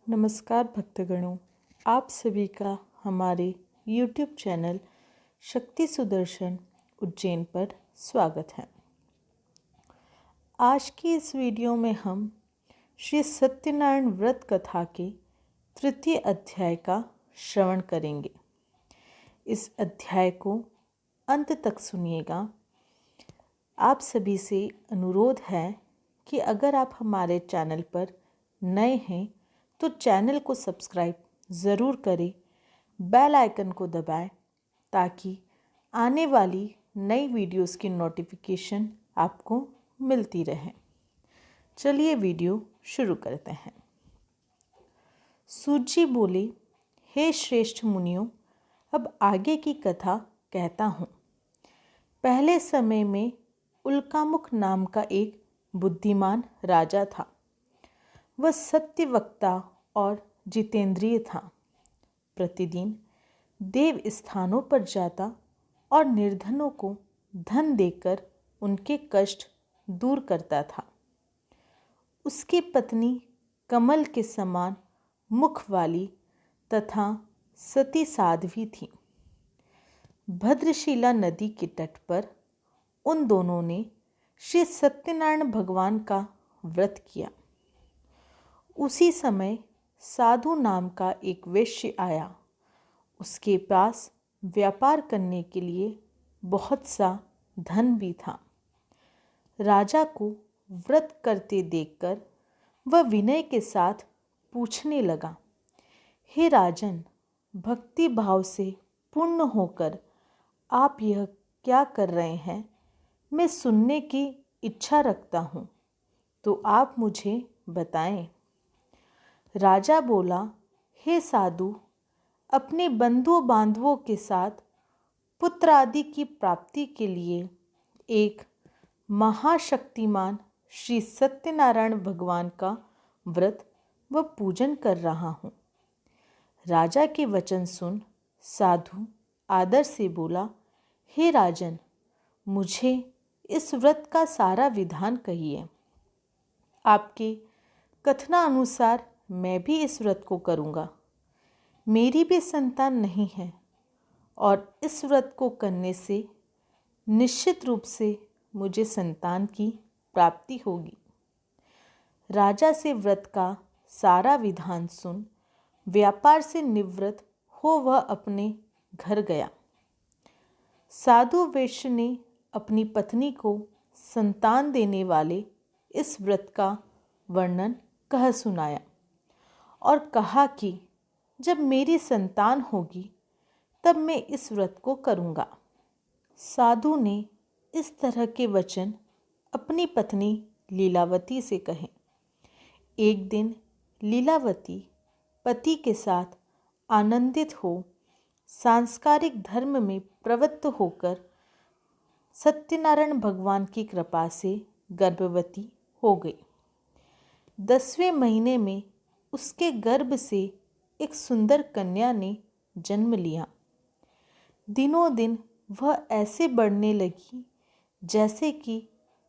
नमस्कार भक्तगणों, आप सभी का हमारे YouTube चैनल शक्ति सुदर्शन उज्जैन पर स्वागत है। आज की इस वीडियो में हम श्री सत्यनारायण व्रत कथा के तृतीय अध्याय का श्रवण करेंगे। इस अध्याय को अंत तक सुनिएगा। आप सभी से अनुरोध है कि अगर आप हमारे चैनल पर नए हैं तो चैनल को सब्सक्राइब ज़रूर करें, बेल आइकन को दबाएं ताकि आने वाली नई वीडियोस की नोटिफिकेशन आपको मिलती रहे। चलिए वीडियो शुरू करते हैं। सूत जी बोले, हे श्रेष्ठ मुनियों, अब आगे की कथा कहता हूँ। पहले समय में उल्कामुख नाम का एक बुद्धिमान राजा था। वह सत्यवक्ता और जितेंद्रिय था। प्रतिदिन देव स्थानों पर जाता और निर्धनों को धन देकर उनके कष्ट दूर करता था। उसकी पत्नी कमल के समान मुख वाली तथा सती साध्वी थी। भद्रशिला नदी के तट पर उन दोनों ने श्री सत्यनारायण भगवान का व्रत किया। उसी समय साधु नाम का एक वैश्य आया। उसके पास व्यापार करने के लिए बहुत सा धन भी था। राजा को व्रत करते देखकर वह विनय के साथ पूछने लगा, हे राजन, भक्ति भाव से पूर्ण होकर आप यह क्या कर रहे हैं? मैं सुनने की इच्छा रखता हूँ, तो आप मुझे बताएं। राजा बोला, हे साधु, अपने बंधु बांधवों के साथ पुत्र आदि की प्राप्ति के लिए एक महाशक्तिमान श्री सत्यनारायण भगवान का व्रत व पूजन कर रहा हूँ। राजा के वचन सुन साधु आदर से बोला, हे राजन, मुझे इस व्रत का सारा विधान कहिए। आपके कथनानुसार मैं भी इस व्रत को करूँगा। मेरी भी संतान नहीं है और इस व्रत को करने से निश्चित रूप से मुझे संतान की प्राप्ति होगी। राजा से व्रत का सारा विधान सुन व्यापार से निवृत्त हो वह अपने घर गया। साधु वैश्य ने अपनी पत्नी को संतान देने वाले इस व्रत का वर्णन कह सुनाया और कहा कि जब मेरी संतान होगी तब मैं इस व्रत को करूँगा। साधु ने इस तरह के वचन अपनी पत्नी लीलावती से कहे। एक दिन लीलावती पति के साथ आनंदित हो सांस्कारिक धर्म में प्रवृत्त होकर सत्यनारायण भगवान की कृपा से गर्भवती हो गई। 10वें महीने में उसके गर्भ से एक सुंदर कन्या ने जन्म लिया। दिनों दिन वह ऐसे बढ़ने लगी जैसे कि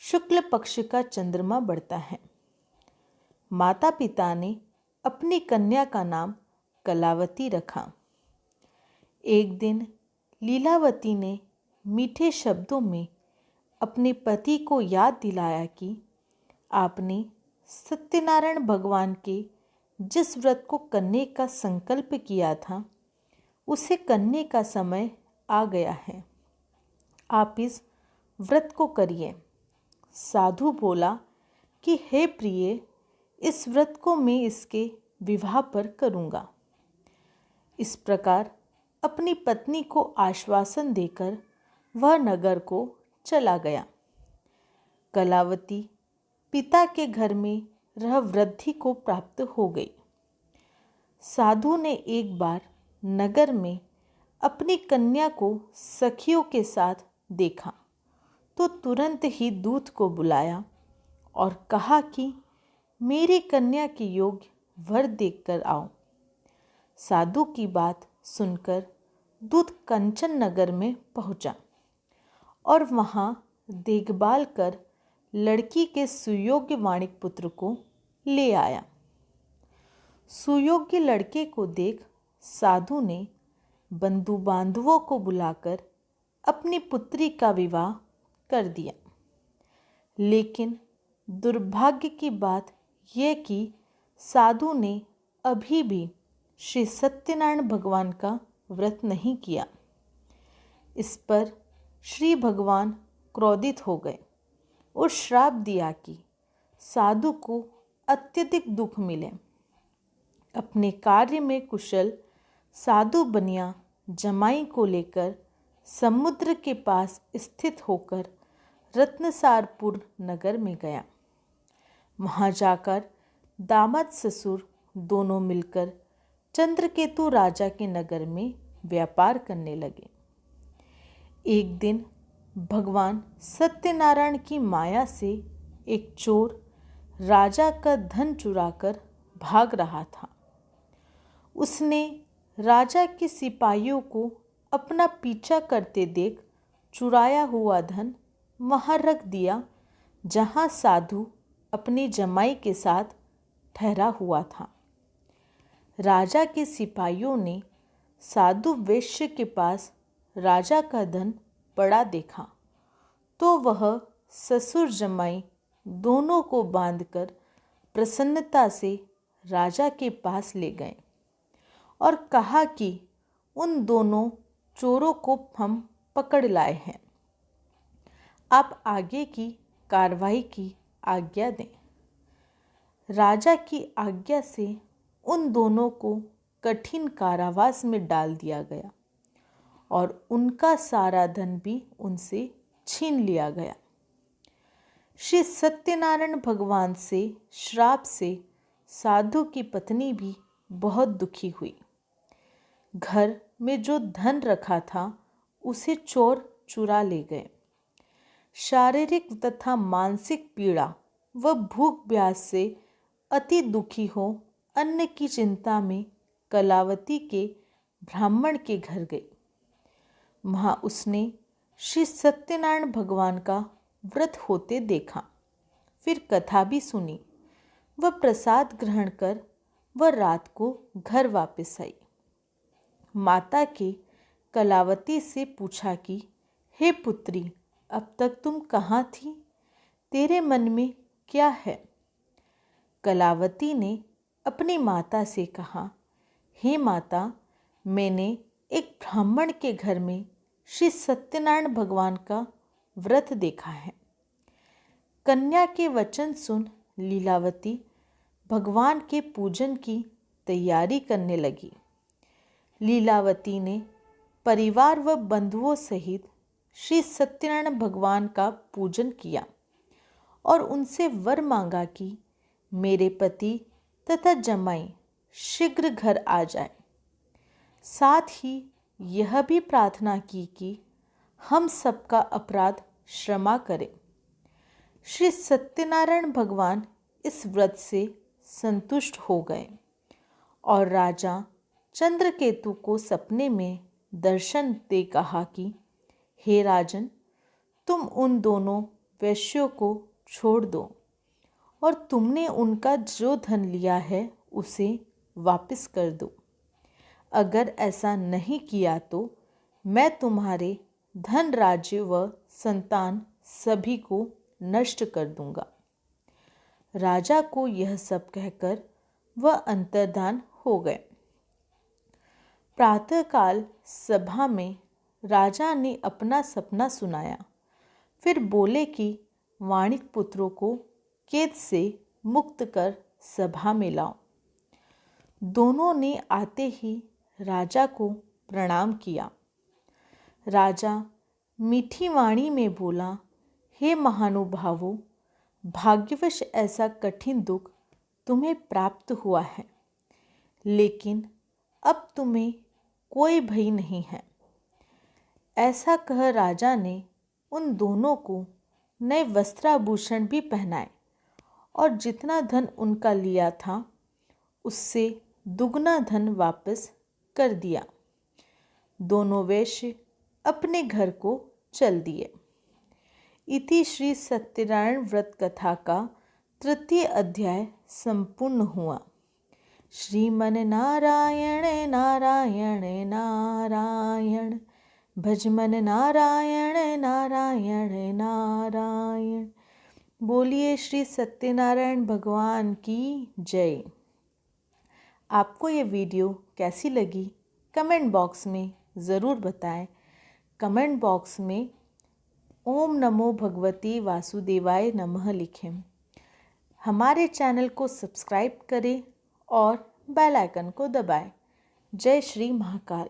शुक्ल पक्ष का चंद्रमा बढ़ता है। माता पिता ने अपनी कन्या का नाम कलावती रखा। एक दिन लीलावती ने मीठे शब्दों में अपने पति को याद दिलाया कि आपने सत्यनारायण भगवान के जिस व्रत को करने का संकल्प किया था उसे करने का समय आ गया है। आप इस व्रत को करिए। साधु बोला कि हे प्रिय, इस व्रत को मैं इसके विवाह पर करूँगा। इस प्रकार अपनी पत्नी को आश्वासन देकर वह नगर को चला गया। कलावती पिता के घर में रह वृद्धि को प्राप्त हो गई। साधु ने एक बार नगर में अपनी कन्या को सखियों के साथ देखा तो तुरंत ही दूत को बुलाया और कहा कि मेरी कन्या के योग्य वर देखकर आओ। साधु की बात सुनकर दूत कंचन नगर में पहुंचा और वहां देखभाल कर लड़की के सुयोग्य वाणिक पुत्र को ले आया। सुयोग्य लड़के को देख साधु ने बंधु बांधवों को बुलाकर अपनी पुत्री का विवाह कर दिया। लेकिन दुर्भाग्य की बात यह कि साधु ने अभी भी श्री सत्यनारायण भगवान का व्रत नहीं किया। इस पर श्री भगवान क्रोधित हो गए और श्राप दिया कि साधु को अत्यधिक दुख मिले। अपने कार्य में कुशल साधु बनिया जमाई को लेकर समुद्र के पास स्थित होकर रत्नसारपुर नगर में गया। वहाँ जाकर दामाद ससुर दोनों मिलकर चंद्रकेतु राजा के नगर में व्यापार करने लगे। एक दिन भगवान सत्यनारायण की माया से एक चोर राजा का धन चुराकर भाग रहा था। उसने राजा के सिपाहियों को अपना पीछा करते देख चुराया हुआ धन वहाँ रख दिया जहाँ साधु अपनी जमाई के साथ ठहरा हुआ था। राजा के सिपाहियों ने साधु वैश्य के पास राजा का धन पड़ा देखा तो वह ससुर जमाई दोनों को बांधकर प्रसन्नता से राजा के पास ले गए और कहा कि उन दोनों चोरों को हम पकड़ लाए हैं, आप आगे की कार्रवाई की आज्ञा दें। राजा की आज्ञा से उन दोनों को कठिन कारावास में डाल दिया गया और उनका सारा धन भी उनसे छीन लिया गया। श्री सत्यनारायण भगवान से श्राप से साधु की पत्नी भी बहुत दुखी हुई। घर में जो धन रखा था उसे चोर चुरा ले गए। शारीरिक तथा मानसिक पीड़ा व भूख प्यास से अति दुखी हो अन्न की चिंता में कलावती के ब्राह्मण के घर गई। वहाँ उसने श्री सत्यनारायण भगवान का व्रत होते देखा। फिर कथा भी सुनी। वह प्रसाद ग्रहण कर वह रात को घर वापस आई। माता के कलावती से पूछा कि हे पुत्री, अब तक तुम कहाँ थी? तेरे मन में क्या है? कलावती ने अपनी माता से कहा, हे माता, मैंने एक ब्राह्मण के घर में श्री सत्यनारायण भगवान का व्रत देखा है। कन्या के वचन सुन लीलावती भगवान के पूजन की तैयारी करने लगी। लीलावती ने परिवार व बंधुओं सहित श्री सत्यनारायण भगवान का पूजन किया और उनसे वर मांगा कि मेरे पति तथा जमाई शीघ्र घर आ जाए। साथ ही यह भी प्रार्थना की कि हम सबका अपराध क्षमा करें। श्री सत्यनारायण भगवान इस व्रत से संतुष्ट हो गए और राजा चंद्रकेतु को सपने में दर्शन दे कहा कि हे राजन, तुम उन दोनों वैश्यों को छोड़ दो और तुमने उनका जो धन लिया है उसे वापस कर दो। अगर ऐसा नहीं किया तो मैं तुम्हारे धन, राज्य व संतान सभी को नष्ट कर दूंगा। राजा को यह सब कहकर वह अंतर्धान हो गए। प्रातःकाल सभा में राजा ने अपना सपना सुनाया। फिर बोले कि वाणिक पुत्रों को कैद से मुक्त कर सभा में लाओ। दोनों ने आते ही राजा को प्रणाम किया। राजा मीठी वाणी में बोला, हे महानुभावों, भाग्यवश ऐसा कठिन दुख तुम्हें प्राप्त हुआ है, लेकिन अब तुम्हें कोई भय नहीं है। ऐसा कह राजा ने उन दोनों को नए वस्त्राभूषण भी पहनाए और जितना धन उनका लिया था उससे दुगना धन वापस कर दिया। दोनों वैश्य अपने घर को चल दिए। इति श्री सत्यनारायण व्रत कथा का तृतीय अध्याय संपूर्ण हुआ। श्रीमन नारायण नारायण नारायण, भजमन नारायण नारायण नारायण। बोलिए श्री सत्यनारायण भगवान की जय। आपको ये वीडियो कैसी लगी कमेंट बॉक्स में ज़रूर बताएं। कमेंट बॉक्स में ओम नमो भगवती वासुदेवाय नमः लिखें। हमारे चैनल को सब्सक्राइब करें और बेल आइकन को दबाएं। जय श्री महाकाल।